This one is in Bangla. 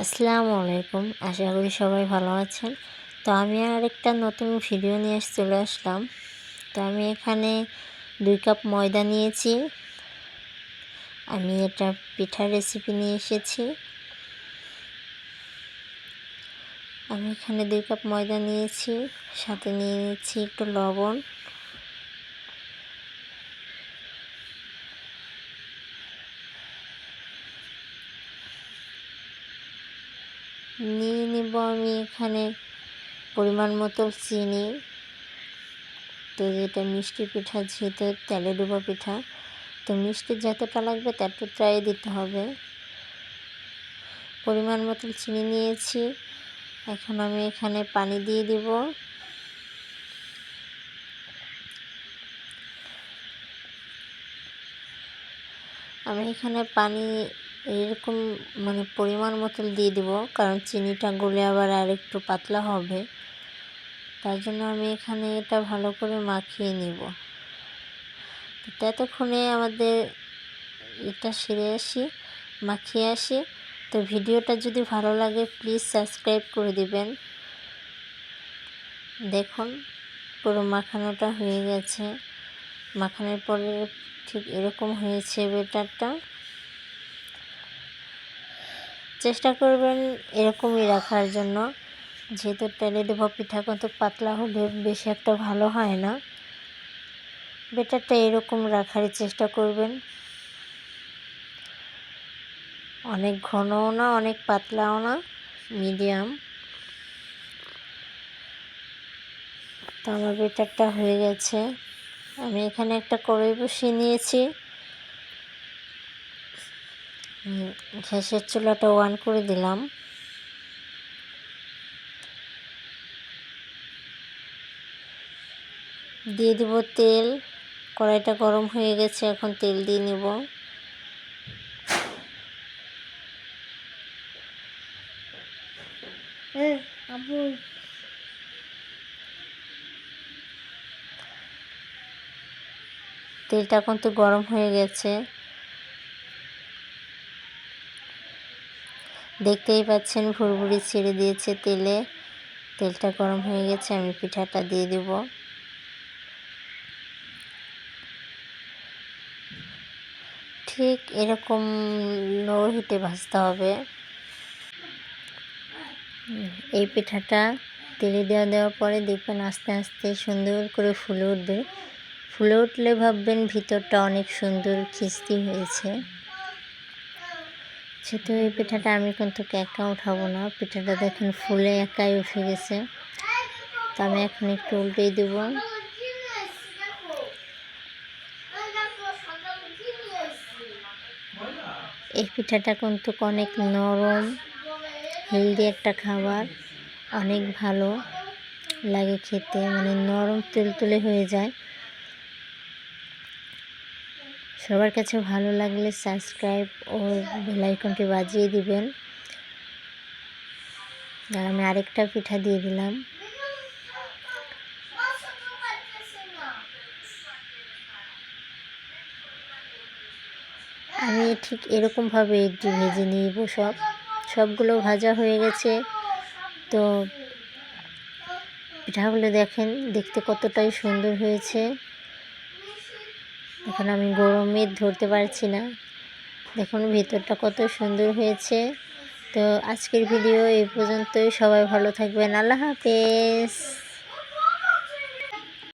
আসসালামু আলাইকুম। আশা করি সবাই ভালো আছেন। তো আমি আরেকটা নতুন ভিডিও নিয়ে চলে আসলাম। তো আমি এখানে 2 কাপ ময়দা নিয়েছি। আমি এটা পিঠার রেসিপি নিয়ে এসেছি। আমি এখানে 2 কাপ ময়দা নিয়েছি, সাথে নিয়ে নিচ্ছি একটু লবণ। নিয়ে নেব আমি এখানে পরিমাণ মতো চিনি। তো যেটা মিষ্টি পিঠা, যেহেতু তেলে ডুবো পিঠা, তো মিষ্টি যতটা লাগবে ততটাই দিতে হবে। পরিমাণ মতো চিনি নিয়েছি। এখন আমি এখানে পানি দিয়ে দিব। আমি এখানে পানি এরকম পরিমাণ মতো দিয়ে দিব, কারণ চিনিটা গলে আবার আর একটু পাতলা হবে। তার জন্য আমি এখানে এটা ভালো করে মাখিয়ে নিব। ততক্ষণে আমাদের এটা সেরে আসি, মাখিয়ে আসি। তো ভিডিওটা যদি ভালো লাগে প্লিজ সাবস্ক্রাইব করে দিবেন। দেখুন পুরো মাখানোটা হয়ে গেছে। মাখানোর পরে ঠিক এরকম হয়েছে ব্যাটারটা। চেষ্টা করবেন এরকমই রাখার জন্য, যেহেতু তেলে ডুবো পিঠা কিন্তু পাতলা হলে বেশি একটা ভালো হয় না। ব্যাটারটা এরকম রাখারই চেষ্টা করবেন, অনেক ঘনও না অনেক পাতলাও না, মিডিয়াম। তো আমার ব্যাটারটা হয়ে গেছে। আমি এখানে একটা কড়াই বসিয়ে নিয়েছি। গ্যাসের চুলাটা অন করে দিলাম। দিয়ে দিব তেল। কড়াইটা গরম হয়ে গেছে, এখন তেল দিয়ে নেব। তেলটা কিন্তু গরম হয়ে গেছে, দেখতেই পাচ্ছেন ভুরভুরি ছেড়ে দিয়েছে তেলে। তেলটা গরম হয়ে গেছে, আমি পিঠাটা দিয়ে দেব। ঠিক এরকম লো হিটে ভাজতে হবে। এই পিঠাটা তেলে দেওয়ার পরে দেখবেন আস্তে আস্তে সুন্দর করে ফুলে উঠবে। ফুলে উঠলে ভাববেন ভিতরটা অনেক সুন্দর খিস্তি হয়েছে। যেহেতু এই পিঠাটা আমি কিন্তু একা উঠাবো না, পিঠাটা দেখেন ফুলে একাই উঠে গেছে। তো আমি এখন একটু উল্টেই দেব। এই পিঠাটা কিন্তু অনেক নরম, হেলদি একটা খাবার, অনেক ভালো লাগে খেতে, নরম তুলতুলে হয়ে যায়। সবার কাছে ভালো লাগলে সাবস্ক্রাইব ও বেল আইকনটি বাজিয়ে দিবেন। আর আমি আরেকটা পিঠা দিয়ে দিলাম। আমি ঠিক এরকমভাবে একটু ভেজে নিব। সবগুলো ভাজা হয়ে গেছে। তো পিঠাগুলো দেখেন দেখতে কতটাই সুন্দর হয়েছে। এখন আমি গরমে ধরতে পারছি না, দেখুন ভিতরটা কত সুন্দর হয়েছে। তো আজকের ভিডিও এই পর্যন্তই। সবাই ভালো থাকবেন। আল্লাহ হাফেজ।